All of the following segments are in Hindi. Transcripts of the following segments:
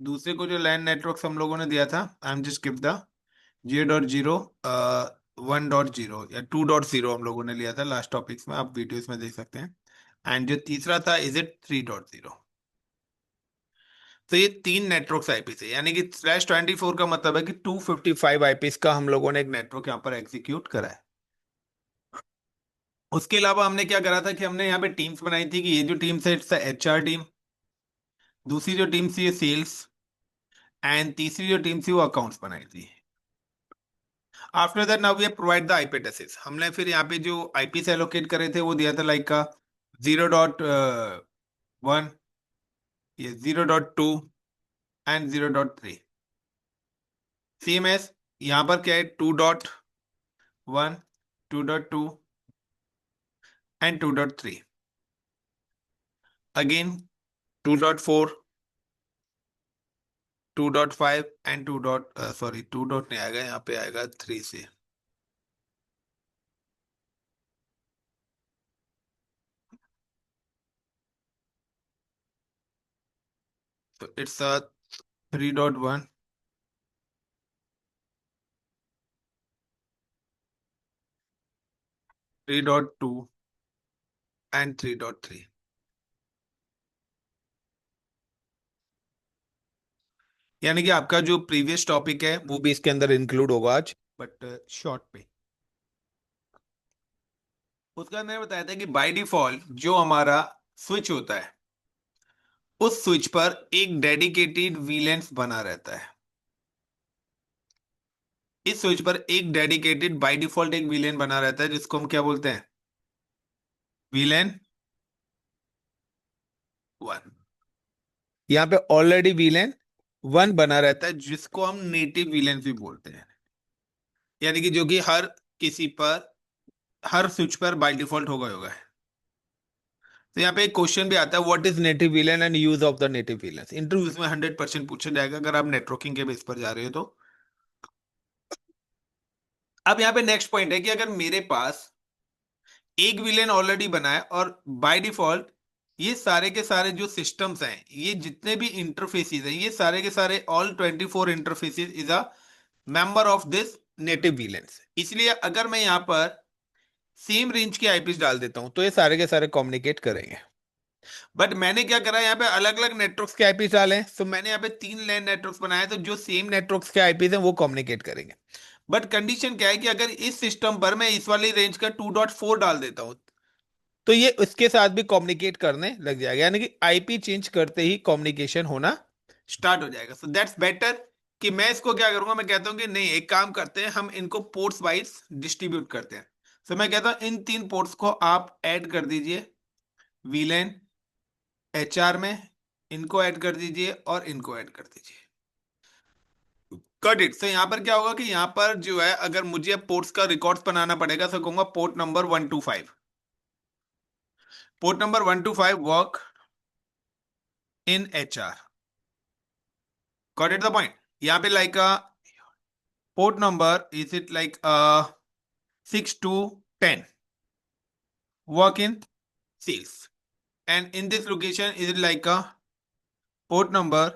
दूसरे को जो लैन नेटवर्क हम लोगों ने दिया था, आई एम जस्ट गिव द 0.0, 1.0 या 2.0 हम लोगों ने लिया था लास्ट टॉपिक्स में, आप वीडियोस में देख सकते हैं। एंड जो तीसरा था, इज इट 3.0। तो ये तीन नेटवर्क आईपी है, यानी कि /24 का मतलब है कि 255 आईपीस का हम लोगों ने एक नेटवर्क यहाँ पर एग्जीक्यूट करा है। उसके अलावा हमने क्या करा था कि हमने यहाँ पे टीम्स बनाई थी, कि ये जो टीम है इट्स एचआर टीम, दूसरी जो टीम थी ये सेल्स, एंड तीसरी जो टीम थी वो अकाउंट्स बनाई थी। After that now we have provide the IP addresses. हमने फिर यहाँ पे जो आईपीस एलोकेट करे थे वो दिया था लाइक का 0.1, ये 0.2 एंड 0.3। सेम एज यहाँ पर क्या है, 2.1, 2.2 and 2.3, again 2.4, 2.5 and 2 dot sorry 2 dot नहीं आएगा, यहाँ पे आएगा 3 से। तो इट्स 3.1, 3.2 एंड 3.3। यानी कि आपका जो प्रीवियस टॉपिक है वो भी इसके अंदर इंक्लूड होगा आज, बट शॉर्ट पे। उसका मैंने बताया था कि बाय डिफॉल्ट जो हमारा स्विच होता है, उस स्विच पर एक डेडिकेटेड वीलेंस बना रहता है। इस स्विच पर एक डेडिकेटेड बाय डिफॉल्ट एक वीलेन बना रहता है, जिसको हम क्या बोलते हैं, वीलेन 1। यहाँ पे ऑलरेडी वीलेन 1 बना रहता है, जिसको हम नेटिव वीलेन भी बोलते हैं, यानी कि जो कि हर किसी पर, हर स्विच पर बाय डिफॉल्ट होगा। तो यहाँ पे एक क्वेश्चन भी आता है, what is native VLAN and use of the native valence. Interviews में 100% पूछा जाएगा अगर आप नेटवर्किंग के बेस पर जा रहे हो तो। अब यहाँ पे नेक्स्ट पॉइंट है कि अगर मेरे पास एक विलेन ऑलरेडी बना है और बाय डिफॉल्ट ये सारे के सारे जो सिस्टम्स हैं, ये जितने भी इंटरफेसेस हैं, ये सारे के सारे all 24 interfaces is a member of this native VLANs. इसलिए अगर मैं यहाँ पर सेम रेंज के आईपीस डाल देता हूं तो ये सारे के सारे कम्युनिकेट करेंगे। बट मैंने क्या करा, यहाँ पे अलग अलग नेटवर्क्स के आईपीस डाले, तो मैंने यहाँ पे 3 लैन नेटवर्क्स बनाए, तो जो सेम नेटवर्क्स के आईपीस हैं वो कम्युनिकेट करेंगे। बट कंडीशन क्या है कि अगर इस सिस्टम पर मैं इस वाली रेंज का 2.4 डाल देता हूँ, तो ये उसके साथ भी कम्युनिकेट करने लग जाएगा, यानी कि आईपी चेंज करते ही कम्युनिकेशन होना स्टार्ट हो जाएगा। सो दैट्स बेटर कि मैं इसको क्या करूंगा, मैं कहता हूं कि नहीं, एक काम करते हैं, हम इनको पोर्ट्स वाइज डिस्ट्रीब्यूट करते हैं। सो मैं कहता हूं इन 3 पोर्ट्स को आप ऐड कर दीजिए वीलैन एचआर में, इनको ऐड कर दीजिए और इनको ऐड कर दीजिए। Cut it. तो यहां पर क्या होगा कि यहां पर जो है, अगर मुझे पोर्ट्स का रिकॉर्ड्स बनाना पड़ेगा तो कहूंगा port number 125, port number 125 work in HR. Got it the point. यहाँ पे like port number is it like 6 to 10 work in sales, and in this location is it like a port number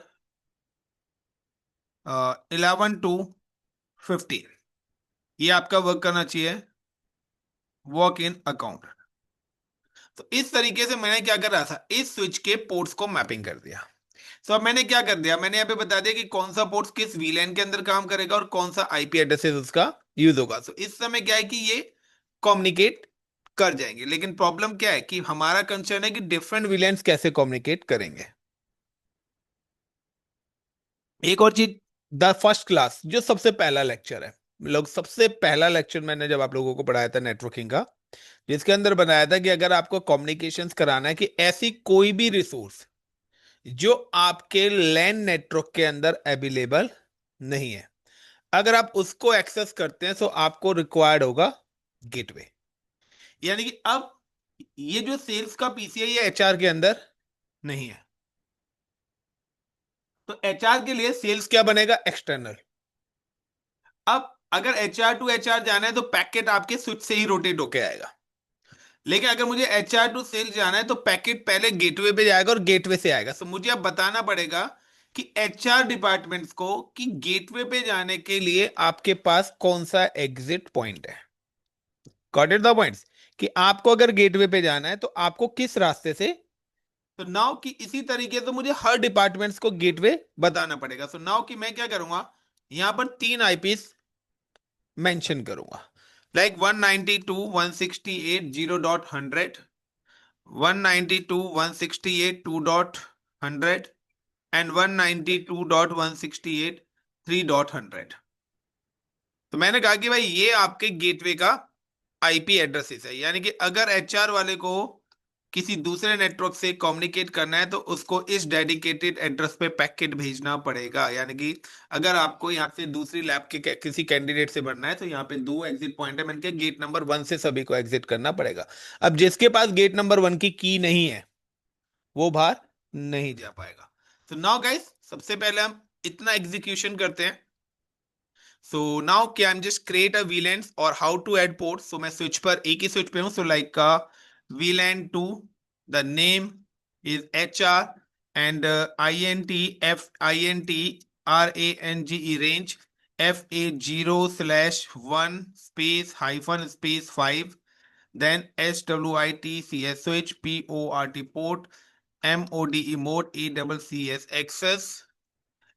11 to 15, ये आपका वर्क करना चाहिए वर्क इन अकाउंट। तो इस तरीके से मैंने क्या कर रहा था, इस स्विच के पोर्ट्स को मैपिंग कर दिया। तो अब मैंने क्या कर दिया, मैंने यहाँ पे बता दिया कि कौन सा पोर्ट्स किस वीलैन के अंदर काम करेगा और कौन सा आईपी एड्रेसेस उसका यूज होगा। तो इस समय क्या है कि ये कम्युनिकेट कर जाएंगे, लेकिन प्रॉब्लम क्या है कि हमारा कंसर्न है कि डिफरेंट वीलैन्स कैसे कम्युनिकेट करेंगे। एक और चीज, द फर्स्ट क्लास जो सबसे पहला लेक्चर है, लोग सबसे पहला लेक्चर मैंने जब आप लोगों को पढ़ाया था नेटवर्किंग का, जिसके अंदर बनाया था कि अगर आपको कम्युनिकेशंस कराना है, कि ऐसी कोई भी रिसोर्स जो आपके लैन नेटवर्क के अंदर अवेलेबल नहीं है, अगर आप उसको एक्सेस करते हैं तो आपको रिक्वायर्ड होगा गेटवे। यानी कि अब ये जो सेल्स का पीसी है ये एचआर के अंदर नहीं है, तो एचआर के लिए सेल्स क्या बनेगा, एक्सटर्नल। अब अगर एचआर टू एचआर जाना है तो पैकेट आपके स्विच से ही रोटेट होके आएगा, लेकिन अगर मुझे एचआर टू सेल्स जाना है तो पैकेट पहले गेटवे पे जाएगा और गेटवे से आएगा। तो मुझे अब बताना पड़ेगा कि एचआर डिपार्टमेंट्स को कि गेटवे पे जाने के लिए आपके पास कौन सा एग्जिट पॉइंट है। गॉट इट द पॉइंट्स, कि आपको अगर गेटवे पे जाना है तो आपको किस रास्ते से। तो नाउ कि इसी तरीके से मुझे हर डिपार्टमेंट्स को गेटवे बताना पड़ेगा। सो नाउ कि मैं क्या करूंगा, यहां पर 3 आईपीस मेंशन करूंगा, लाइक 192.168.0.100, 192.168.2.100 एंड 192.168.3.100। तो मैंने कहा कि भाई ये आपके गेटवे का आईपी एड्रेसेस है, यानी कि अगर एचआर वाले को किसी दूसरे नेटवर्क से कम्युनिकेट करना है तो उसको इस डेडिकेटेड एड्रेस पे पैकेट भेजना पड़ेगा। यानी कि अगर आपको यहाँ से दूसरी लैब के किसी कैंडिडेट से बढ़ना है तो यहाँ पे 2 एग्जिट पॉइंट है, मैंने कहा गेट नंबर 1 से सभी को एग्जिट करना पड़ेगा। अब जिसके पास गेट नंबर 1 की नहीं है वो बाहर नहीं जा पाएगा। तो नाउ गाइस, सबसे पहले हम इतना एग्जीक्यूशन करते हैं। So now can just create a VLANs or how to add ports. So मैं switch पर एक ही switch पे हूँ. So like VLAN 2, the name is HR and INT range FA0/1 space hyphen space 5. Then SWITCSH PORT port MODE mode ACCS access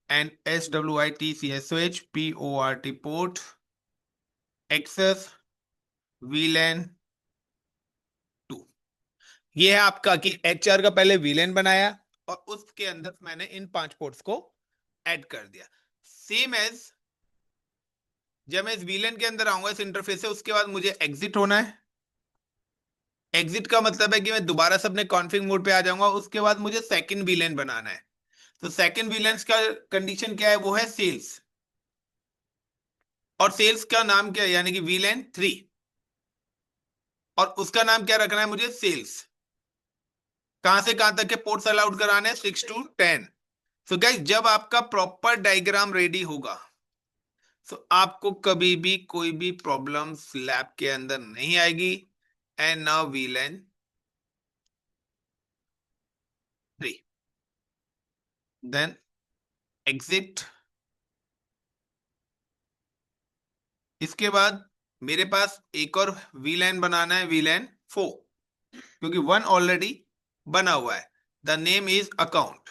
and SWITCSH PORT port access VLAN 2। ये है आपका कि एचआर का पहले VLAN बनाया और उसके अंदर मैंने इन 5 पोर्ट्स को ऐड कर दिया। सेम एज जब मैं इस VLAN के अंदर आऊंगा इस इंटरफेस से, उसके बाद मुझे एग्जिट होना है। एग्जिट का मतलब है कि मैं दोबारा से अपने कॉन्फ़िग मोड पे आ जाऊंगा, उसके बाद मुझे सेकंड VLAN बनाना है। तो सेकंड VLAN का कंडीशन क्या है, वो है सेल्स। और सेल्स का नाम क्या है, यानी कि VLAN 3, और उसका नाम क्या रखना है मुझे, सेल्स। कहां से कहां तक के पोर्ट्स अलाउड कराने हैं, 6 to 10। सो गाइस, जब आपका प्रॉपर डायग्राम रेडी होगा तो आपको कभी भी कोई भी प्रॉब्लम लैब के अंदर नहीं आएगी। And now VLAN 3, then exit. इसके बाद मेरे पास एक और VLAN बनाना है, VLAN 4, क्योंकि 1 ऑलरेडी बना हुआ है। The name is account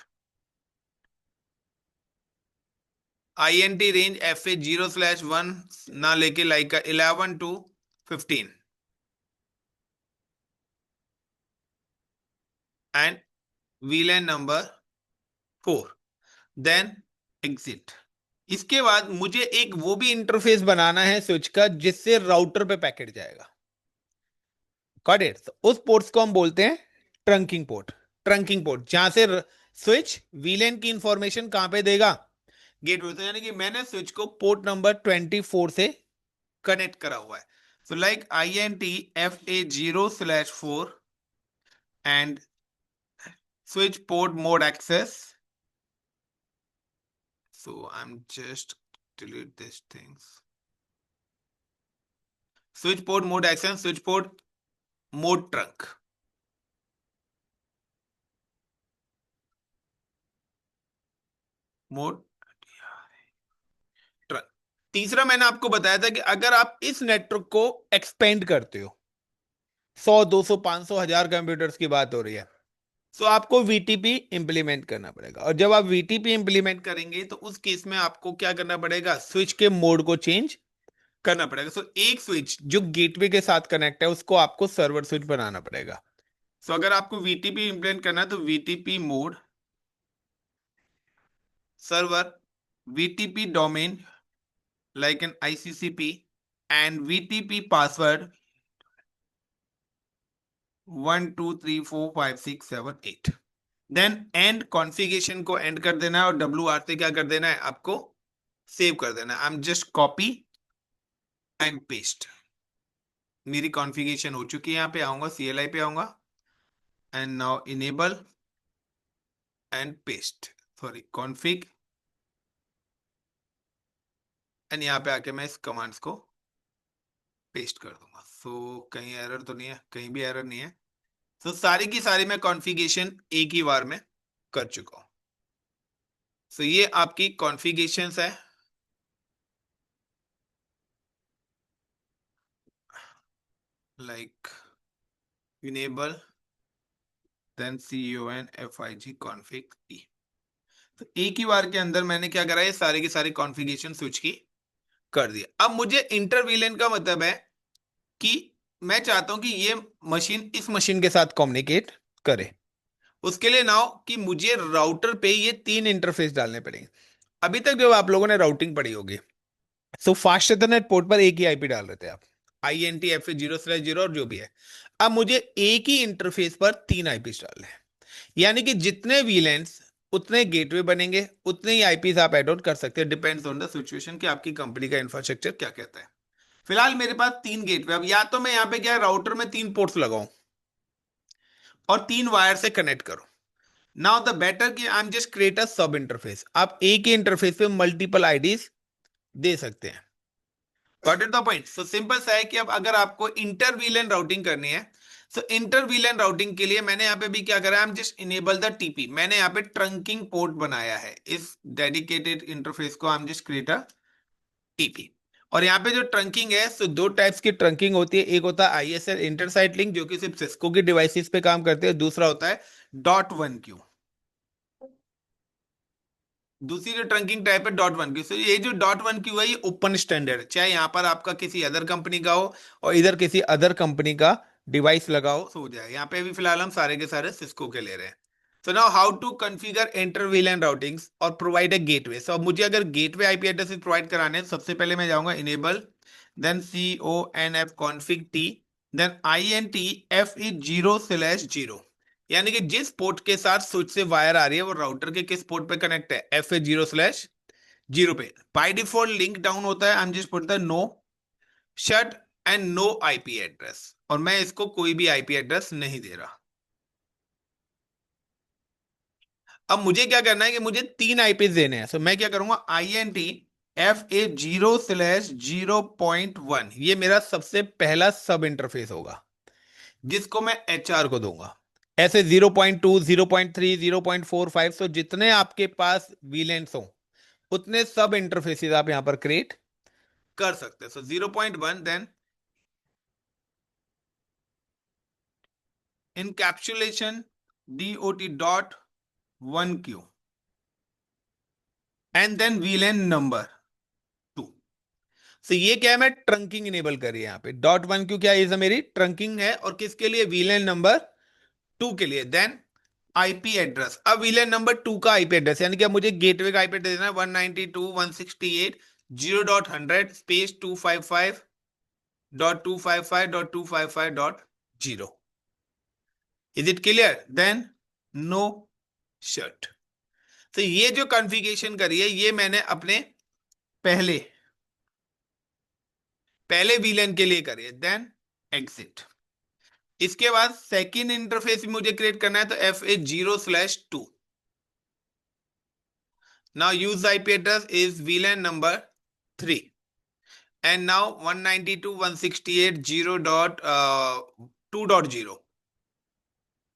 INT range FA0/1 ना लेके like 11 to 15 and VLAN number 4, then exit. इसके बाद मुझे एक वो भी इंटरफेस बनाना है स्विच का जिससे राउटर पे पैकेट जाएगा। Got it. उस पोर्ट्स को हम बोलते हैं ट्रंकिंग पोर्ट। ट्रंकिंग पोर्ट जहां से स्विच VLAN की इंफॉर्मेशन कहां पे देगा, गेटवे। तो यानी कि मैंने स्विच को पोर्ट नंबर 24 से कनेक्ट करा हुआ है। So like INT FA0/4 and switch port mode access. So I'm just delete these things. Switch port mode action, switch port mode trunk. Mode trunk. तीसरा मैंने आपको बताया था कि अगर आप इस नेटवर्क को एक्सपेंड करते हो, 100 200 500 1000 कंप्यूटर्स की बात हो रही है, तो आपको VTP इंप्लीमेंट करना पड़ेगा। और जब आप VTP इंप्लीमेंट करेंगे तो उस केस में आपको क्या करना पड़ेगा, स्विच के मोड को चेंज करना पड़ेगा। सो एक स्विच जो गेटवे के साथ कनेक्ट है उसको आपको सर्वर स्विच बनाना पड़ेगा। सो अगर आपको VTP इंप्लीमेंट करना है तो VTP mode server, VTP domain like an ICCP and VTP password 1 2 3 4 5 6 7 8। Then and configuration को एंड कर देना है और WR से क्या कर देना है, आपको सेव कर देना है। I am just copy and paste. मेरी कॉन्फ़िगरेशन हो चुकी है, यहाँ पे आऊंगा, CLI पे आऊंगा and now enable and paste, sorry config, and यहाँ पे आके मैं इस कमांड्स को पेस्ट कर दूंगा। सो कहीं एरर तो नहीं है, कहीं भी एरर नहीं है। तो सारी की सारी मैं कॉन्फ़िगरेशन एक ही बार में कर चुका हूं। सो ये आपकी कॉन्फ़िगरेशंस है, like enable then CONFIG config e। तो एक ही बार के अंदर मैंने क्या करा, ये सारे के सारे कॉन्फ़िगरेशन स्विच की कर दिया। अब मुझे इंटरवीलेंट का मतलब है कि मैं चाहता हूं कि ये मशीन इस मशीन के साथ कम्युनिकेट करे। उसके लिए नाउ कि मुझे राउटर पे ये तीन इंटरफेस डालने पड़ेंगे। अभी तक जो आप लोगों ने राउटिंग पढ़ी होगी, सो फास्ट इथरनेट पोर्ट पर एक ही आईपी डाल रहे थे आप, INTFA0/0 और जो भी है। अब मुझे एक ही इंटरफेस पर तीन आईपी डालने हैं, यानी कि जितने वीलेंस उतने गेटवे बनेंगे, उतने ही आईपीज आप एड आउट कर सकते हैं, डिपेंड्स ऑन द सिचुएशन कि आपकी कंपनी का इंफ्रास्ट्रक्चर क्या कहता है। फिलहाल मेरे पास तीन गेटवे, अब या तो मैं यहाँ पे क्या राउटर में तीन पोर्ट्स लगाऊं और तीन वायर से कनेक्ट करूं। नाउ द बेटर कि आई एम जस्ट क्रिएट अ सब इंटरफेस। आप एक ही इंटरफेस पे मल्टीपल आईडीज दे सकते हैं। Got it the point. So simple सा है कि अब अगर आपको इंटर वीलन राउटिंग करनी है, सो इंटर वीलन राउटिंग के लिए मैंने यहाँ पे भी क्या करा, आई am just enable the TP. मैंने यहाँ पे ट्रंकिंग पोर्ट बनाया है इस डेडिकेटेड इंटरफेस को, आई am just create a TP. और यहाँ पे जो ट्रंकिंग है, सो दो टाइप्स की ट्रंकिंग होती है। एक होता है ISL इंटरसाइट लिंक, जो कि सिर्फ सिस्को की डिवाइसेस पे काम करते हैं। दूसरा होता है .1Q। दूसरी जो ट्रंकिंग टाइप है .1Q। सो ये जो .1Q है, ये ओपन स्टैंडर्ड है, चाहे यहाँ पर आपका किसी अदर कंपनी का हो और इधर किसी अदर कंपनी का डिवाइस लगाओ सो हो जाए। यहाँ पे भी फिलहाल हम सारे के सारे सिस्को के ले रहे हैं। So now how to configure inter VLAN routings और प्रोवाइड अ गेटवे। सो अब मुझे अगर गेटवे आईपी एड्रेस प्रोवाइड कराने हैं, सबसे पहले मैं जाऊंगा enable, then CONF config t, then INTFE0/0, यानी कि जिस पोर्ट के साथ स्विच से वायर आ रही है वो राउटर के किस पोर्ट पे कनेक्ट है, FA0/0 पे। बाय डिफॉल्ट लिंक डाउन होता है, I am just put the no shut and no IP address, और मैं इसको कोई भी आईपी एड्रेस नहीं दे रहा। अब मुझे क्या करना है कि मुझे तीन आईपी देने हैं। सो मैं क्या करूंगा, INTFA0/0.1, ये मेरा सबसे पहला सब इंटरफेस होगा जिसको मैं HR को दूंगा। ऐसे 0.2, 0.3, 0.45, सो जितने आपके पास वीलेंस हो उतने सब इंटरफेसेस आप यहां पर क्रिएट कर सकते हैं। So 0.1, then encapsulation DOT.1Q, and then VLAN number 2। सो ये क्या है, मैं ट्रंकिंग इनेबल करी है यहाँ पे। .1Q क्या है, मेरी ट्रंकिंग है, और किसके लिए, वीलेन नंबर 2 के लिए। देन आईपी एड्रेस, अब वीलन नंबर 2 का आईपी एड्रेस, यानी कि अब मुझे गेटवे का आईपी एड्रेस देना है 192.168.0.255.255.255.0। Is it clear? Then no shut. तो ये जो कॉन्फ़िगरेशन करी है, ये मैंने अपने पहले पहले वीलन के लिए करी है। Then exit. इसके बाद सेकेंड इंटरफेस भी मुझे क्रिएट करना है, तो FA0/2। Now use IP address is VLAN number 3. And now 192.168.0.2.0.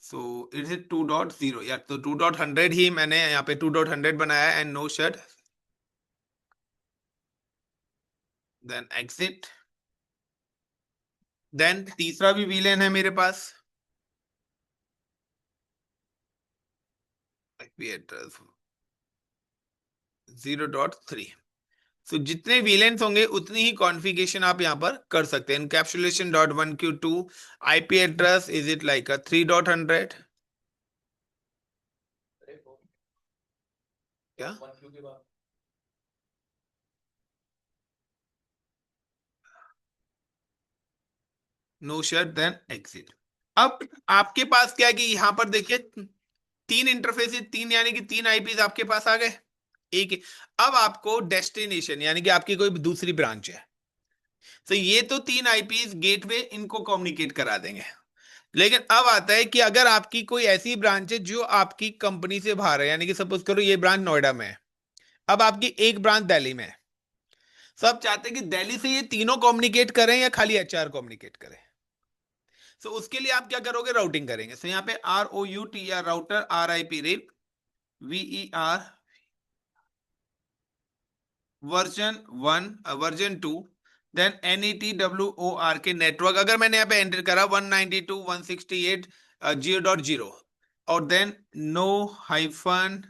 So it is 2.0, या तो 2.100 ही मैंने यहाँ पे 2.100 बनाया है, and no shut, then exit. Then तीसरा भी VLAN है मेरे पास, IP address 0.3। सो जितने वीलेंस होंगे उतनी ही कॉन्फ़िगरेशन आप यहां पर कर सकते हैं। encapsulation.1Q2 IP address, is it like अ 3.100, क्या नो शट, देन एग्जिट। अब आपके पास क्या है कि यहां पर देखिए तीन इंटरफेस, तीन यानी कि तीन आईपीज आपके पास आ गए। एक अब आपको डेस्टिनेशन यानी कि आपकी कोई दूसरी ब्रांच है, तो ये तो तीन आईपीज गेटवे इनको कम्युनिकेट करा देंगे। लेकिन अब आता है कि अगर आपकी कोई ऐसी ब्रांच है जो आपकी कंपनी से बाहर है, यानी कि सपोज करो ये ब्रांच नोएडा में है, अब आपकी एक ब्रांच दिल्ली में है। सब चाहते हैं कि दिल्ली से ये तीनों कम्युनिकेट करें या खाली HR कम्युनिकेट करें। सो उसके लिए आप क्या करोगे, राउटिंग करेंगे। सो यहाँ पे ROUTR router, RIP RIP VER version 1 version 2, then NETWOR के नेटवर्क अगर मैंने यहाँ पे एंटर करा 192.168.0.0 और then no hyphen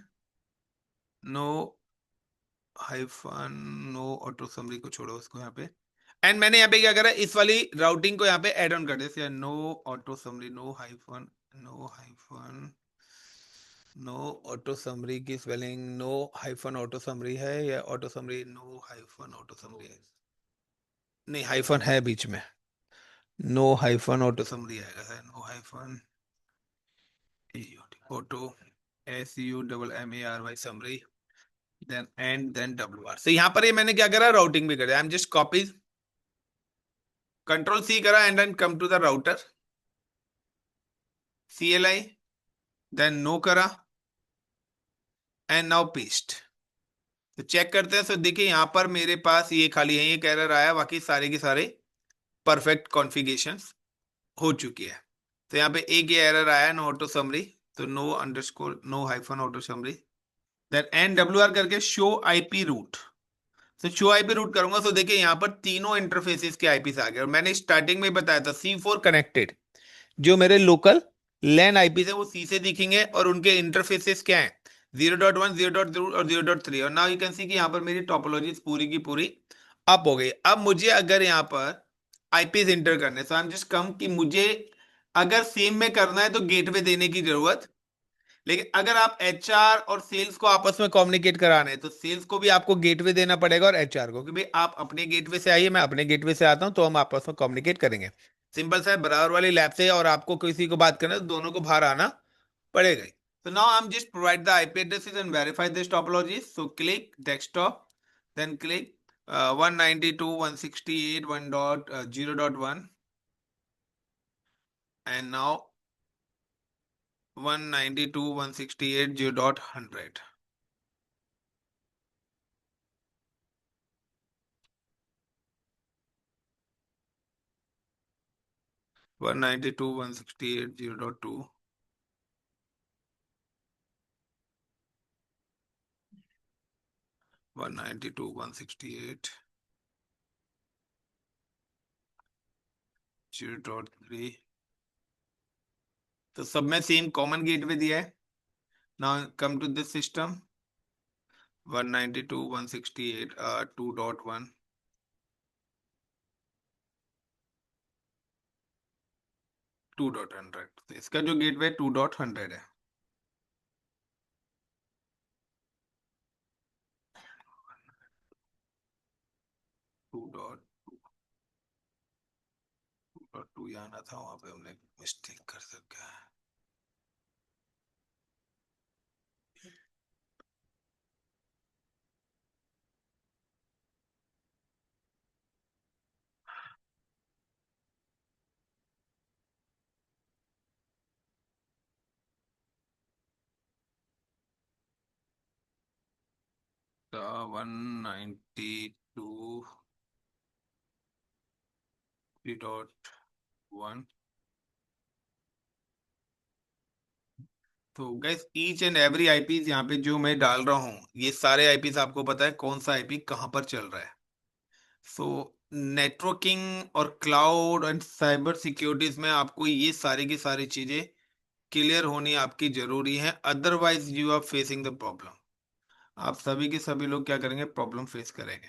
no hyphen no auto summary को छोड़ो उसको यहाँ पे, एंड मैंने यहाँ पे क्या करा, इस वाली राउटिंग को यहाँ पे ऐड ऑन कर दिया, no auto summary no auto summary की spelling no hyphen auto summary है या auto summary no hyphen auto summary है, नहीं हाइफन है बीच में, नो हाइफन ऑटो समरी आएगा sir, no hyphen auto SUMMARY summary, then and then WR से यहाँ पर ये मैंने क्या करा, राउटिंग भी कर दिया, I am just copy control C करा and then come to the router CLI, then no करा एंड नाउ पेस्ट। तो चेक करते हैं, तो देखिए यहाँ पर मेरे पास ये खाली है, ये एरर आया, बाकी सारे के सारे परफेक्ट कॉन्फ़िगरेशंस हो चुकी है। तो यहाँ पे एक ये एरर आया, नो ऑटो समरी, तो no underscore no hyphen auto summary, then NWR करके शो IP रूट। तो शो IP रूट करूंगा तो देखिए यहाँ पर तीनों इंटरफेसेस के IPs आ गए, और मैंने स्टार्टिंग में बताया था C4 कनेक्टेड, जो मेरे लोकल लैन आईपी है वो सी से दिखेंगे, और उनके इंटरफेसेस क्या है 0.1 0.2 और 0.3, और नाउ यू कैन सी कि यहाँ पर मेरी टोपोलॉजी पूरी की पूरी अप हो गई। अब मुझे अगर यहाँ पर आईपीज इंटर करने, सो आई एम जस्ट कम कि मुझे अगर सेम में करना है तो गेटवे देने की जरूरत, लेकिन अगर आप एचआर और सेल्स को आपस में कम्युनिकेट कराना है तो सेल्स को भी आपको गेटवे देना पड़ेगा और एचआर को, कि भाई आप अपने गेटवे से आइए, मैं अपने गेटवे से आता हूं, तो हम आपस में कम्युनिकेट करेंगे। सिंपल सा है, बराबर वाली लैब से और आपको किसी को बात करना है तो दोनों को बाहर आना पड़ेगा ही। So now I'm just provide the IP addresses and verify this topology. So click desktop, then click 192.168.1.0.1 and now 192.168.0.100. 192.168.0.2, 192.168.0.3, तो सब में सेम कॉमन गेटवे दिया है। Now come to this system 192.168 2.1 2.100, तो इसका जो गेटवे 2.100 है। 2.2 आना था, वहां पे हमने मिस्टेक कर सका है। तो 192.3.1, तो gas each and every IPs यहाँ पे जो मैं डाल रहा हूँ, ये सारे आईपीज आपको पता है कौन सा आईपी कहाँ पर चल रहा है। सो नेटवर्किंग और क्लाउड एंड साइबर सिक्योरिटीज में आपको ये सारी की सारी चीजें क्लियर होनी आपकी जरूरी है, otherwise you are facing the problem. आप सभी के सभी लोग क्या करेंगे, प्रॉब्लम फेस करेंगे।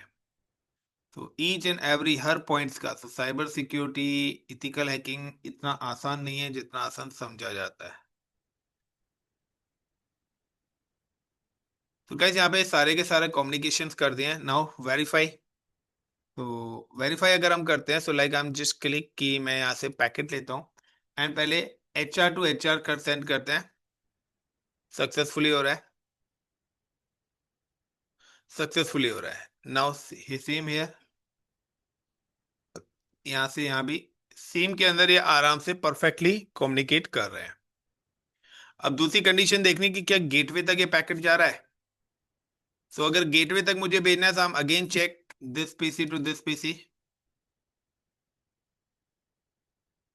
तो each and every her points का, तो साइबर सिक्योरिटी इथिकल हैकिंग इतना आसान नहीं है जितना आसान समझा जाता है। तो गाइस यहाँ पे सारे के सारे कम्युनिकेशंस कर दिए हैं, नाउ वेरीफाई। तो वेरीफाई अगर हम करते हैं, so like I am just click कि मैं यहाँ से पैकेट लेता हूँ एंड पहले HR टू HR कर सेंड करते हैं, सक्सेसफुली हो रहा है, सक्सेसफुली हो रहा है। नाउ सेम हियर, यहाँ से यहाँ भी सेम के अंदर ये आराम से परफेक्टली कम्युनिकेट कर रहे हैं। अब दूसरी कंडीशन देखने की, क्या गेटवे तक ये पैकेट जा रहा है। सो अगर गेटवे तक मुझे भेजना है तो हम again check this PC to this PC,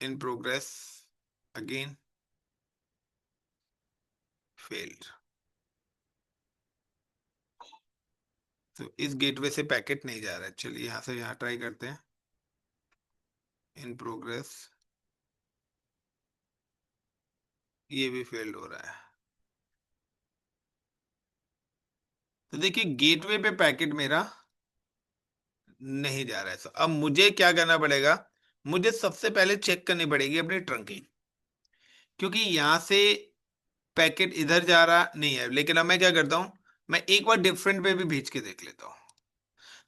in progress, again failed. तो इस गेटवे से पैकेट नहीं जा रहा है, चलिए यहां से यहां ट्राई करते हैं। इन प्रोग्रेस, ये भी फेल्ड हो रहा है। तो देखिए गेटवे पे पैकेट मेरा नहीं जा रहा है। तो अब मुझे क्या करना पड़ेगा, मुझे सबसे पहले चेक करनी पड़ेगी अपनी ट्रंकिंग, क्योंकि यहां से पैकेट इधर जा रहा नहीं है। लेकिन अब मैं क्या करता हूं, मैं एक बार डिफरेंट पे भी भेज के देख लेता हूँ।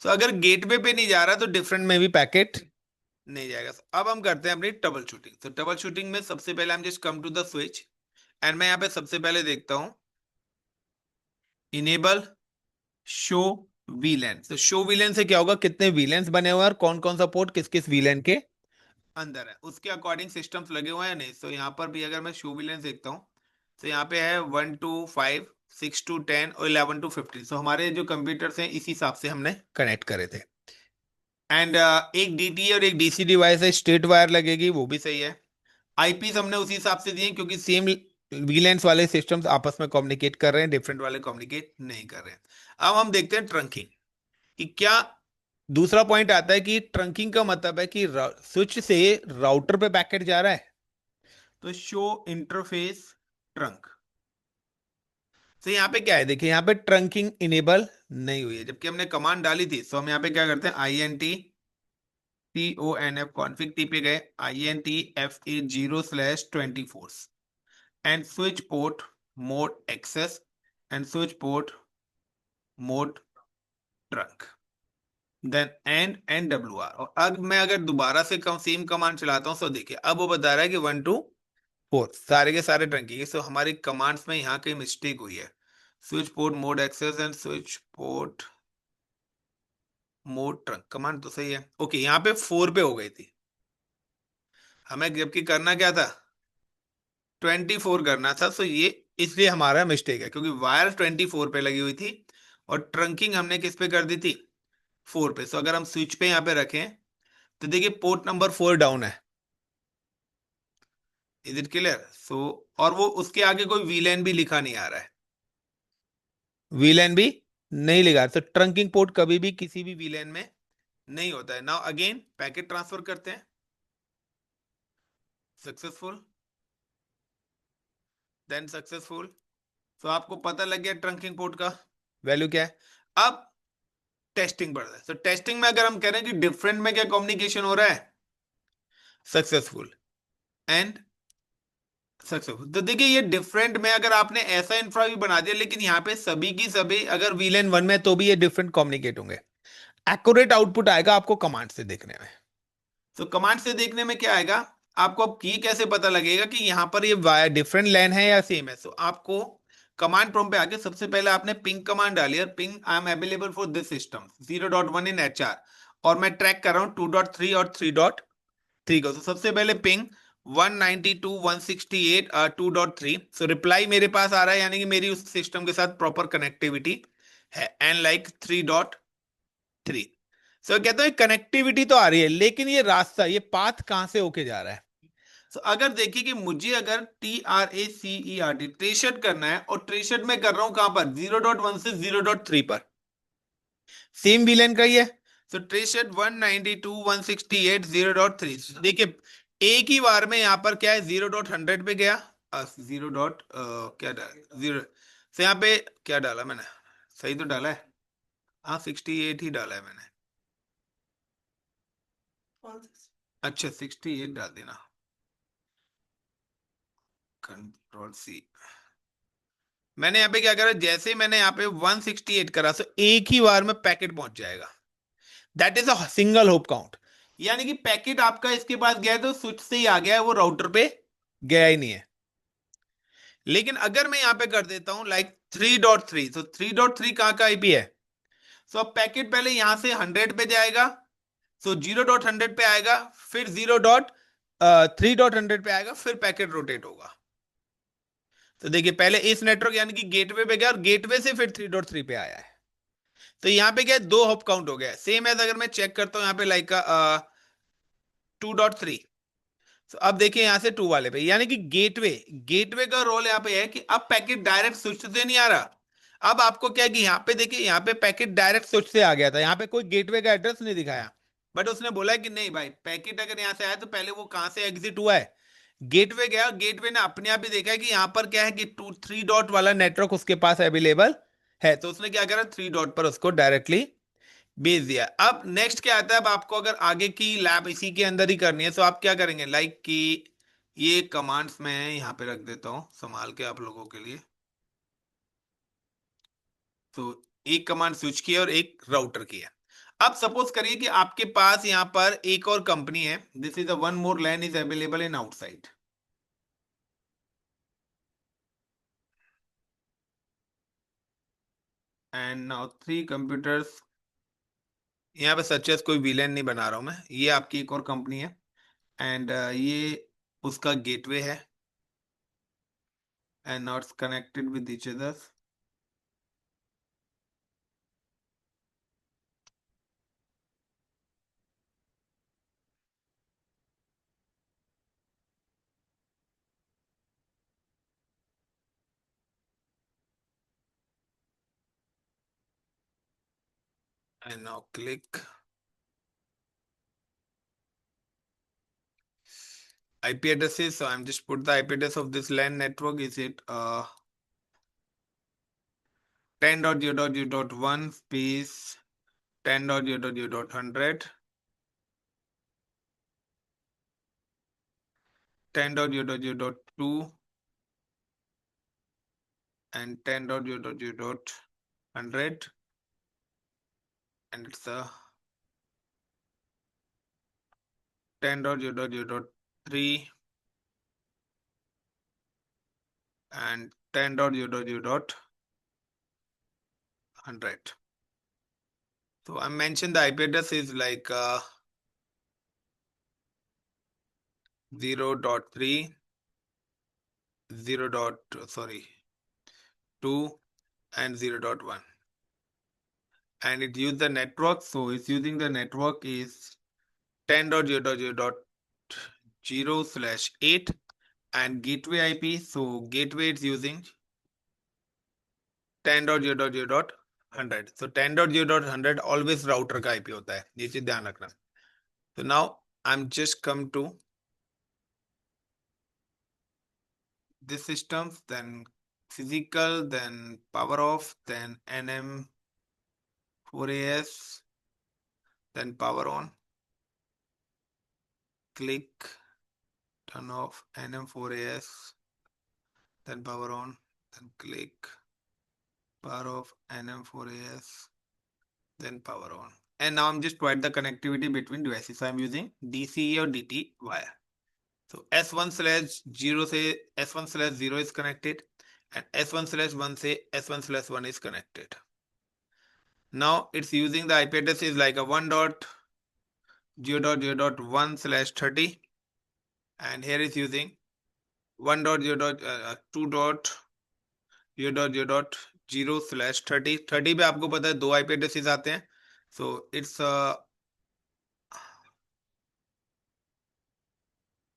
तो अगर गेटवे पे नहीं जा रहा तो डिफरेंट में भी पैकेट नहीं जाएगा। अब हम करते हैं अपनी ट्रबल शूटिंग। तो ट्रबल शूटिंग में सबसे पहले हम just come to the switch, and मैं यहाँ पे सबसे पहले देखता हूँ इनेबल शो वीलैन। तो शो वीलैन से क्या होगा, कितने वीलैंस बने हुए हैं और कौन कौन सा पोर्ट किस किस वीलैन के अंदर है, उसके अकॉर्डिंग सिस्टम्स लगे हुए हैं नहीं। तो यहाँ पर भी अगर मैं शो वीलैंस देखता हूँ, तो यहाँ पे है 1 to 5, 6 to 10 और 11 to 15। तो हमारे जो कंप्यूटर्स हैं इसी हिसाब से हमने कनेक्ट करे थे। एंड एक डीटी और एक डीसी डिवाइस है, स्ट्रेट वायर लगेगी, वो भी सही है। आईपीस हमने उसी हिसाब से दिए क्योंकि सेम वीलेंस वाले सिस्टम्स आपस में कम्युनिकेट कर रहे हैं, डिफरेंट वाले कम्युनिकेट नहीं कर रहे हैं। अब हम देखते हैं ट्रंकिंग कि क्या। दूसरा पॉइंट आता है कि ट्रंकिंग का मतलब है कि स्विच से राउटर पे पैकेट जा रहा है, तो शो इंटरफेस ट्रंक। तो यहाँ पे क्या है, देखिए यहाँ पे ट्रंकिंग इनेबल नहीं हुई है, जबकि हमने कमांड डाली थी। तो हम यहाँ पे क्या करते हैं, INT CONF कॉन्फ़िग टी पे गए, INTFA0/24 and switch port mode access and switch port mode trunk, then and WR। और अब मैं अगर दोबारा से सेम कमांड चलाता हूं, तो देखिए अब वो बता रहा है कि 1 to 4 सारे के सारे ट्रंकिंग। सो हमारी कमांड्स में यहाँ कहीं मिस्टेक हुई है। Switch port mode access and switch port mode trunk command तो सही है। ओके, यहाँ पे 4 पे हो गई थी हमें, जबकि करना क्या था, 24 करना था। सो ये इसलिए हमारा मिस्टेक है, क्योंकि वायर 24 पे लगी हुई थी और ट्रंकिंग हमने किस पे कर दी थी, 4 पे। सो अगर हम स्विच पे यहाँ पे रखें, तो देखिए पोर्ट नंबर 4 डाउन है। Is it clear? सो और वो उसके आगे कोई वीलैन भी लिखा नहीं आ रहा है, वीलैन भी नहीं लिखा। तो ट्रंकिंग पोर्ट कभी भी किसी भी वीलैन में नहीं होता है। नाउ अगेन पैकेट ट्रांसफर करते हैं, सक्सेसफुल, देन सक्सेसफुल। तो आपको पता लग गया ट्रंकिंग पोर्ट का वैल्यू क्या है। अब टेस्टिंग बढ़ रहा है। तो टेस्टिंग में अगर हम कह रहे हैं कि डिफरेंट में क्या कम्युनिकेशन हो रहा है, सक्सेसफुल एंड सक्सेसफुल। तो देखिए ये डिफरेंट में अगर आपने ऐसा इंफ्रा भी बना दिया, लेकिन यहाँ पे सभी की सभी अगर वीलेन 1 में, तो भी ये डिफरेंट कम्युनिकेट होंगे। एक्यूरेट आउटपुट आएगा आपको कमांड से देखने में। तो कमांड से देखने में क्या आएगा, आपको अब की कैसे पता लगेगा कि यहाँ पर ये डिफरेंट लैन है या सेम है। सो आपको कमांड प्रॉम्प्ट पे आके सबसे पहले आपने पिंग कमांड डाली है, ping I am available for this system 0.1 in HR, और मैं ट्रैक कर रहा हूँ 2.3 और 3.3 को। तो सबसे पहले पिंग 192.168 2.3। सो रिप्लाई मेरे पास आ रहा है, यानी कि मेरी उस सिस्टम के साथ प्रॉपर कनेक्टिविटी है। And like 3.3। सो कहते हैं कनेक्टिविटी तो आ रही है, लेकिन ये रास्ता, ये पाथ कहां से होके जा रहा है। तो अगर देखिए कि मुझे अगर TRACERT ट्रेशड करना है, और ट्रेशड में कर रहा हूं कहां पर, 0.1 से 0.3 पर, सेम विलेन का ही है। तो ट्रेशड 192.168 0.3। देखिए एक ही बार में यहां पर क्या है, 0.100 पे गया, 0 डॉट क्या डाला, 0 से यहाँ पे क्या डाला मैंने, सही तो डाला है, हाँ 68 ही डाला है मैंने। अच्छा 68 डाल देना, Ctrl+C। मैंने यहाँ पे क्या करा, जैसे मैंने यहाँ पे 168 करा, तो एक ही बार में पैकेट पहुंच जाएगा। That is a single hope count, यानी कि पैकेट आपका इसके पास गया है तो स्विच से ही आ गया है, वो राउटर पे गया ही नहीं है। लेकिन अगर मैं यहाँ पे कर देता हूं लाइक 3.3, तो 3.3 कहाँ का आईपी है। सो अब पैकेट पहले यहां से 100 पे जाएगा, सो 0.100 पे आएगा, फिर 3.100 पे आएगा, फिर पैकेट रोटेट होगा। तो देखिए पहले इस नेटवर्क यानी कि गेटवे पे गया, और गेटवे से फिर 3.3 पे आया है। तो यहाँ पे क्या है, दो हॉप काउंट हो गया। सेम एज अगर मैं चेक करता हूँ यहाँ पे लाइक 2.3। तो अब देखिए यहां से 2 वाले पे, यानी कि गेटवे गेटवे का रोल यहाँ पे है कि अब पैकेट डायरेक्ट स्विच से नहीं आ रहा, अब आपको क्या है कि यहाँ पे देखिए, यहाँ पे पैकेट डायरेक्ट स्विच से आ गया था, यहाँ पे कोई गेटवे का एड्रेस नहीं दिखाया, बट उसने बोला है कि नहीं भाई, पैकेट अगर यहाँ से आया तो पहले वो कहाँ से एग्जिट हुआ है, गेटवे गया, गेटवे ने अपने आप ही देखा है कि यहाँ पर क्या है कि 3 डॉट वाला नेटवर्क उसके पास अवेलेबल है, तो उसने क्या करा, 3 डॉट पर उसको डायरेक्टली भेज दिया। अब नेक्स्ट क्या आता है, अब आपको अगर आगे की लैब इसी के अंदर ही करनी है तो आप क्या करेंगे, लाइक कि ये कमांड्स मैं यहाँ पे रख देता हूँ संभाल के आप लोगों के लिए। तो एक कमांड स्विच की है और एक राउटर की है। अब सपोज करिए कि आपके पास यहाँ पर एक और कंपनी है, this is a one more LAN is available in outside, and now 3 computers, यहाँ पे सचेस कोई विलेन नहीं बना रहा हूं मैं, ये आपकी एक और कंपनी है, एंड ये उसका गेटवे है, and not connected with each other, and now click IP addresses. So I'm just put the IP address of this LAN network. Is it 10.0.0.1 space 10.0.0.100, 10.0.0.2, and 10.0.0.100, and it's a 10.0.0.3 and 10.0.0.100. So I mentioned the IP address is like 0.3, 0. Sorry, 2 and 0.1, and it used the network, so it's using the network is 10.0.0.0/8, and gateway IP, so gateway is using 10.0.0.100, so 10.0.100 always router का IP होता है, ये चीज ध्यान रखना। So now I'm just come to this systems, then physical, then power off, then NM4AS, then power on, click, turn off NM4AS, then power on, then click, power off NM4AS, then power on. And now I'm just provide the connectivity between devices. So I'm using DCE or DT wire. So S1/0 से S1/0 is connected, and S1/1 से S1/1 is connected. Now it's using the IP address is like a 1.0.0.1/30, and here is using 1.0.2.0.0/30। 30 पे आपको पता है 2 IP एड्रेसेस आते हैं, सो इट्स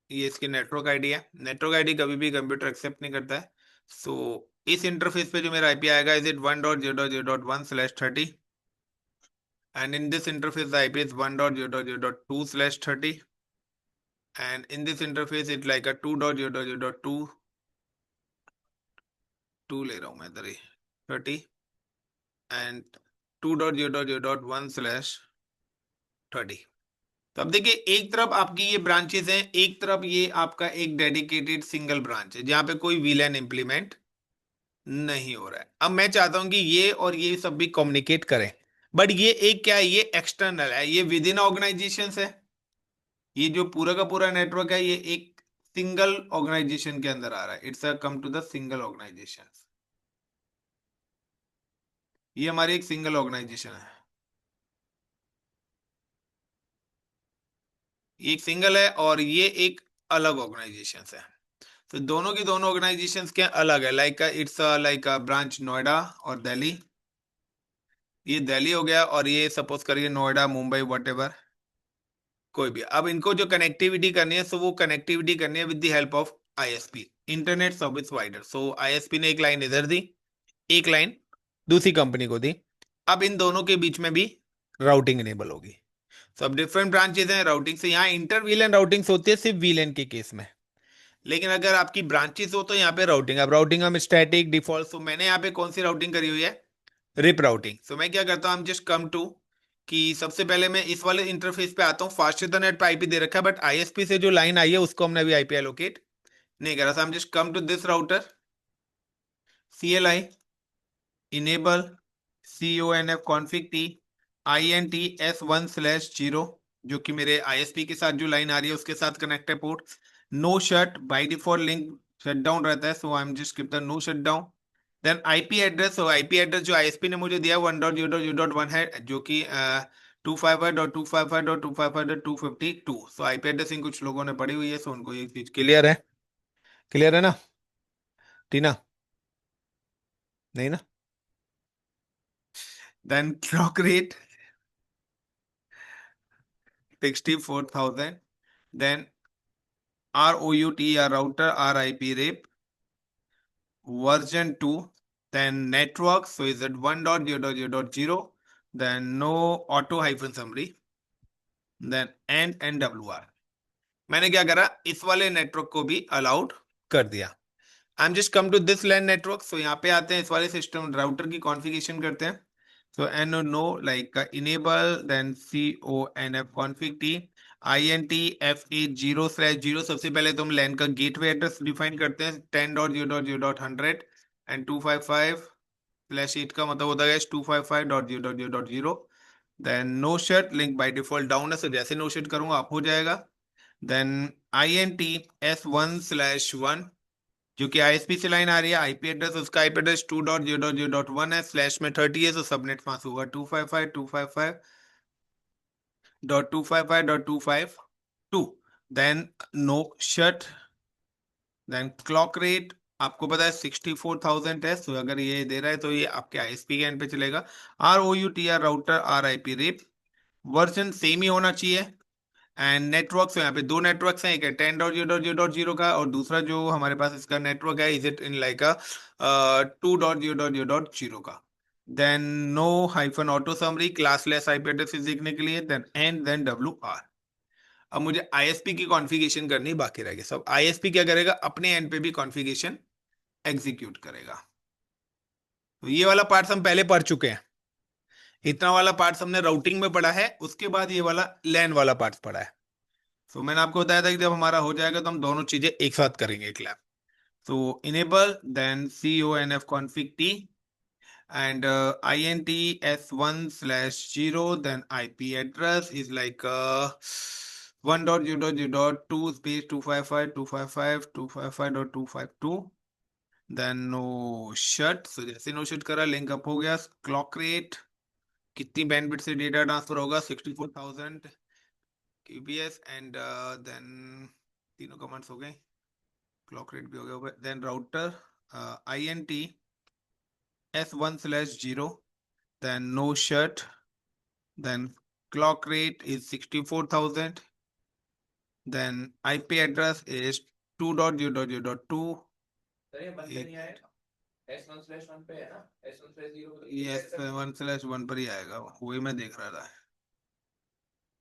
ये इसकी नेटवर्क आईडी है। नेटवर्क आईडी कभी भी कंप्यूटर एक्सेप्ट नहीं करता है, सो इस इंटरफेस पे जो मेरा आईपी आएगा is it 1.0.0.1/30, and in this interface the IP is 1.0.0.2/30, and in this interface it's like a 2.0.0.2 ले रहा हूं मैं इधर ही 30, and 2.0.0.1/30। तो अब देखिए, एक तरफ आपकी ये ब्रांचेस हैं, एक तरफ ये आपका एक डेडिकेटेड सिंगल ब्रांच है जहां पे कोई वीलैन इंप्लीमेंट नहीं हो रहा है। अब मैं चाहता हूं कि ये और ये सब भी कम्युनिकेट करें, बट ये एक क्या है, ये एक्सटर्नल है, ये विद इन ऑर्गेनाइजेशन है, ये जो पूरा का पूरा नेटवर्क है ये एक सिंगल ऑर्गेनाइजेशन के अंदर आ रहा है, it's a come to the single organisation, ये हमारी एक सिंगल ऑर्गेनाइजेशन है, ये एक सिंगल है और ये एक अलग ऑर्गेनाइजेशन है। तो दोनों की दोनों ऑर्गेनाइजेशंस क्या अलग है, like it's like branch Noida और दिल्ली, ये दिल्ली हो गया, और ये सपोज करिए नोएडा, मुंबई, व्हाटएवर कोई भी। अब इनको जो कनेक्टिविटी करनी है, सो वो कनेक्टिविटी करनी है with the help of ISP, internet service provider. So ISP ने एक लाइन इधर दी, एक लाइन दूसरी कंपनी को दी। अब इन दोनों के बीच में भी राउटिंग इनेबल होगी। सब डिफरेंट ब्रांचेस हैं राउटिंग से, यहाँ इंटर वीलन राउटिंग होती है सिर्फ वीलन के केस में, लेकिन अगर आपकी ब्रांचेस हो तो यहाँ पे राउटिंग। अब राउटिंग हम स्टैटिक डिफॉल्ट, तो मैंने यहाँ पे कौन सी राउटिंग करी हुई है, रिप राउटिंग। तो मैं क्या करता हूँ, जस्ट कम टू कि सबसे पहले मैं इस वाले इंटरफेस पे आता हूँ, फास्टर द नेट पे आईपी दे रखा है, बट आईएसपी से जो लाइन आई है उसको हमने अभी आईपी एलोकेट नहीं करा था। हम just come to this router, CLI enable CONF config t INTS1/0, जो कि मेरे ISP के साथ जो लाइन आ रही है उसके साथ कनेक्ट है port. No shut, by default link shut down रहता है, so I am just keep the no shut down. Then IP address, so IP address जो आईएसपी ने मुझे दिया 1.0.0.1 है, जो कि 255.255.255.252। सो आईपी एड्रेसिंग कुछ लोगों ने पढ़ी हुई है, सो उनको ये चीज क्लियर है। क्लियर है ना टीना? नहीं ना? Then clock rate 64,000, then ROUTR router RIP RIP version 2, then network, so is it 1.0.0.0, then no auto hyphen summary, then and NWR। मैंने क्या करा, इस वाले नेटवर्क को भी अलाउड कर दिया। I am just come to this LAN network, so यहाँ पे आते हैं, इस वाले सिस्टम राउटर की कॉन्फ़िगरेशन करते हैं। So and no like enable, then CONF config t INTF80/0, सबसे पहले तो हम लैन का गेटवे एड्रेस डिफाइन करते हैं 10.0.0.100 एंड 255/8 का मतलब होता है 255.0.0.0। Then no shut, link by default down है, सो जैसे नो शट करूंगा आप हो जाएगा। देन INTS1/1, जो कि आईएसपी से लाइन आ रही है, आईपी एड्रेस उसका आईपी एड्रेस 2.0.0.1 है, स्लैश में 30 है, तो सबनेट मास्क होगा 255.255.255.252। Then no shut, then clock rate आपको पता है 64,000 है, तो अगर ये दे रहा है तो ये आपके आईएसपी के एंड पे चलेगा। ROUTR router RIP RIP version same ही होना चाहिए। एंड नेटवर्क, यहाँ पे दो नेटवर्क्स हैं, एक है 10.0.0.0 का और दूसरा जो हमारे पास इसका नेटवर्क है, इज इट इन लाइक 2.0.0.0 का। Then no hyphen auto summary classless IP address देखने के लिए, देन एंड देन WR। अब मुझे आईएसपी की कॉन्फ़िगरेशन करनी बाकी रह गई। सब आईएसपी क्या करेगा, अपने एंड पे भी कॉन्फ़िगरेशन एग्जीक्यूट करेगा। तो ये वाला पार्ट हम पहले पढ़ चुके हैं, इतना वाला पार्ट हमने राउटिंग में पढ़ा है, उसके बाद ये वाला लैन वाला पार्ट पढ़ा है। तो मैंने आपको बताया था कि जब हमारा हो जाएगा तो हम दोनों चीजें एक साथ करेंगे एक लैब। तो enable, then CONF config t and INTS1/0, then IP address is like 1.0.0.2 space 255.255.252, then no shut, so जैसे no shut करा लिंक अप हो गया। क्लॉक रेट कितनी बैंडविड्थ से डेटा ट्रांसफर होगा, 64,000 kbs, एंड देन तीनों कमांड्स हो गए, क्लॉक रेट भी हो गया। Then router INTS1/0, then no shut, then clock rate is 64,000, then IP address is 2.0.0.2। Sir ये बंद नहीं आएगा, S1/1 पे है ना, S1/0 yes 1/1 पर ही आएगा, वही मैं देख रहा था।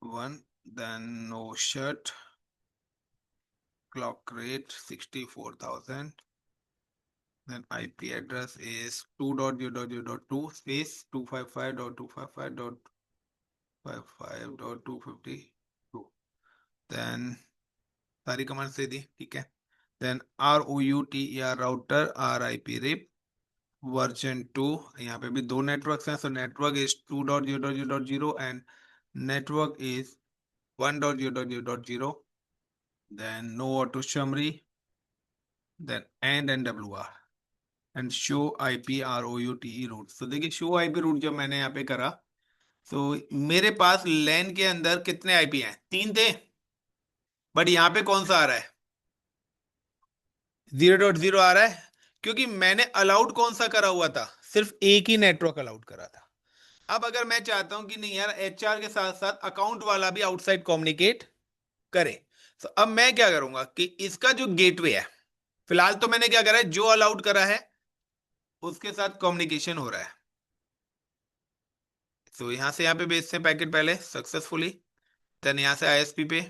1, then no shut, clock rate 64,000, then IP address is 2.0.0.2 space 255.255.255.252, then सारी कमांड्स दे दी, ठीक है। Then ROUTER router RIP RIP version 2, यहाँ पे भी दो नेटवर्क्स हैं, so network is 2.0.0.0 and network is 1.0.0.0, then no auto summary, then end NWR and show IP ROUTE route. तो देखिए शो IP रूट जब मैंने यहाँ पे करा तो मेरे पास लैन के अंदर कितने आईपी हैं, 3 थे, बट यहाँ पे कौन सा आ रहा है, 0.0 आ रहा है, क्योंकि मैंने अलाउड कौन सा करा हुआ था, सिर्फ एक ही नेटवर्क अलाउड करा था। अब अगर मैं चाहता हूं कि नहीं यार HR के साथ साथ अकाउंट वाला भी आउटसाइड कम्युनिकेट करे, तो अब मैं क्या करूंगा कि इसका जो गेटवे है, फिलहाल तो मैंने क्या करा है, जो अलाउड करा है उसके साथ कम्युनिकेशन हो रहा है। तो यहाँ से यहाँ पे भेजते हैं पैकेट पहले सक्सेसफुली, देन यहाँ से आईएसपी पे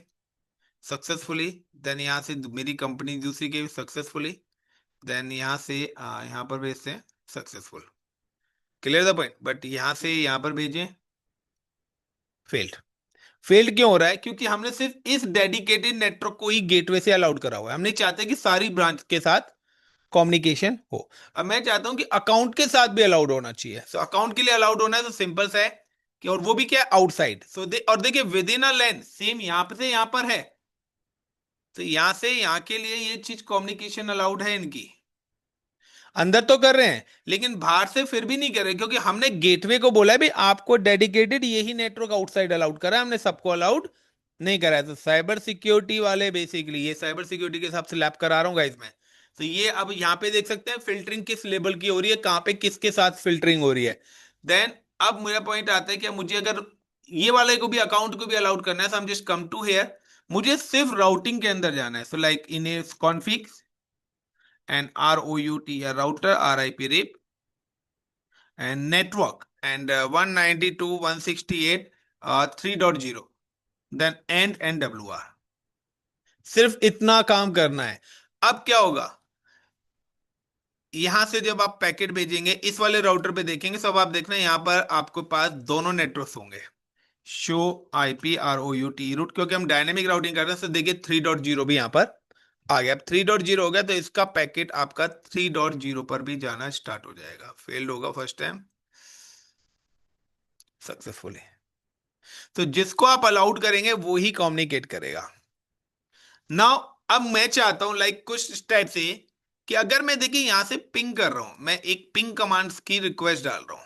सक्सेसफुली, देन यहाँ से मेरी कंपनी दूसरी के सक्सेसफुली, देन यहाँ से यहाँ पर भेजते हैं successful. Clear the point. But यहाँ से यहाँ पर भेजें फेल्ड। फेल्ड क्यों हो रहा है? क्योंकि हमने सिर्फ इस डेडिकेटेड नेटवर्क को ही गेटवे से अलाउड करा हुआ है, हम नहीं चाहते कि सारी ब्रांच के साथ कम्युनिकेशन हो। अब मैं चाहता हूं कि अकाउंट के साथ भी अलाउड होना चाहिए। सो अकाउंट के लिए अलाउड होना है तो सिंपल सा है कि, और वो भी क्या है, आउटसाइड। और देखिए with in a lane same यहां पर से यहां पर है, तो यहां से यहां के लिए ये चीज कम्युनिकेशन अलाउड है इनकी। अंदर तो कर रहे हैं लेकिन बाहर से फिर भी नहीं कर रहे, क्योंकि हमने गेटवे को बोला है भी आपको डेडिकेटेड यही नेटवर्क आउटसाइड अलाउड करा है, हमने सबको अलाउड नहीं करा है। तो साइबर सिक्योरिटी वाले बेसिकली, ये साइबर सिक्योरिटी के हिसाब से लैप करा रहा हूँ गाइस मैं। तो ये अब यहाँ पे देख सकते हैं फिल्टरिंग किस लेवल की हो रही है, कहाँ पे किसके साथ फिल्टरिंग हो रही है। देन अब मेरा पॉइंट आता है कि मुझे अगर ये वाले को भी अकाउंट को भी अलाउड करना है, सो हम जस्ट कम टू हियर, मुझे सिर्फ राउटिंग के अंदर जाना है। So like in A config and ROUT, a router RIP RIP, and network and 192.168 3.0, then end and WR। सिर्फ इतना काम करना है। अब क्या होगा, यहां से जब आप पैकेट भेजेंगे इस वाले राउटर पे देखेंगे, सब आप देखना यहां पर आपके पास दोनों नेटवर्क्स होंगे, शो आईपी ROUT रूट, क्योंकि हम डायनेमिक राउटिंग कर रहे हैं। तो देखिए 3.0 भी यहां पर आ गया। अब 3.0 हो गया तो इसका पैकेट आपका 3.0 पर भी जाना स्टार्ट हो जाएगा। फेल्ड होगा फर्स्ट टाइम, सक्सेसफुली। तो जिसको आप अलाउड करेंगे वो ही कम्युनिकेट करेगा। नाउ अब मैं चाहता हूं लाइक कुछ टाइप से कि अगर मैं देखिए यहां से पिंग कर रहा हूं, मैं एक पिंग कमांड्स की रिक्वेस्ट डाल रहा हूं,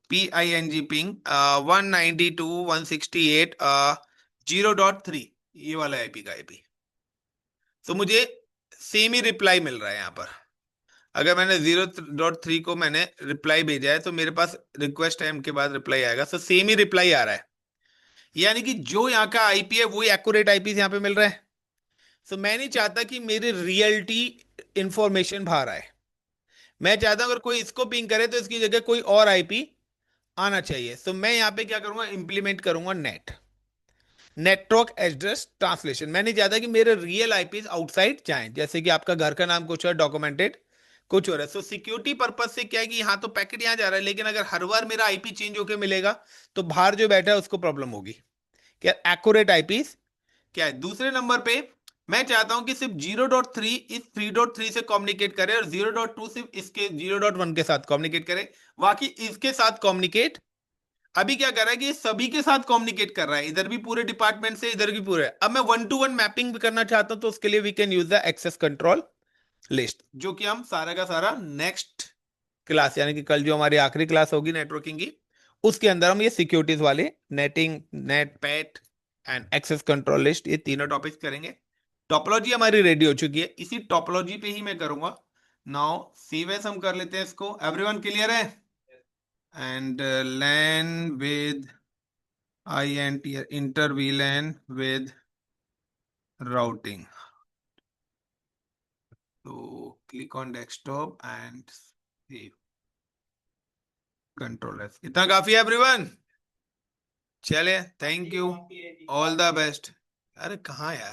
PING पिंग 192.168 0.3, ये वाला आईपी का आईपी। तो मुझे सेम ही रिप्लाई मिल रहा है यहां पर। अगर मैंने 0.3 को मैंने रिप्लाई भेजा है तो मेरे पास रिक्वेस्ट टाइम के बाद रिप्लाई आएगा। तो सेम ही रिप्लाई आ रहा है, यानी कि जो यहाँ का आईपी है वही एक्यूरेट आईपी यहाँ पे मिल रहा है। तो मैं नहीं चाहता कि मेरी रियलिटी इंफॉर्मेशन बाहर आए। मैं चाहता हूं अगर कोई इसको पिंग करे तो इसकी जगह कोई और आईपी आना चाहिए। तो मैं यहाँ पे क्या करूंगा, इंप्लीमेंट करूंगा नेटवर्क एड्रेस ट्रांसलेशन। मैं नहीं चाहता कि मेरे रियल आईपी आउटसाइड जाएं, जैसे कि आपका घर का नाम कुछ है, डॉक्यूमेंटेड कुछ हो रहा है। सो सिक्योरिटी पर्पज से क्या है कि यहाँ तो पैकेट यहाँ जा रहा है, लेकिन अगर हर बार मेरा आईपी चेंज होकर मिलेगा तो बाहर जो बैठा है उसको प्रॉब्लम होगी। क्या एक्यूरेट आईपी क्या है। दूसरे नंबर पे मैं चाहता हूं कि सिर्फ 0.3 इस 3.3 से कम्युनिकेट करे और 0.2 सिर्फ इसके 0.1 के साथ कम्युनिकेट करे, बाकी इसके साथ कम्युनिकेट। अभी क्या कर रहा है कि ये सभी के साथ कम्युनिकेट कर रहा है, इधर भी पूरे डिपार्टमेंट से, इधर भी पूरे। अब मैं 1-to-1 मैपिंग भी करना चाहता हूं तो उसके लिए we can use the access control list, जो कि हम सारा का सारा नेक्स्ट क्लास, यानी कि कल जो हमारी आखिरी क्लास होगी नेटवर्किंग की, उसके अंदर हम ये सिक्योरिटीज वाले NATing, NAT PAT and access control list, ये तीनों टॉपिक्स करेंगे। टोपोलॉजी हमारी रेडी हो चुकी है, इसी टोपोलॉजी पे ही मैं करूंगा। नाउ सीवेस हम कर लेते हैं इसको। एवरीवन क्लियर है? And LAN with INT, inter VLAN with routing. तो click on desktop and save control S. इतना काफी है एवरीवन? चले, thank you, all the best. अरे कहाँ यार।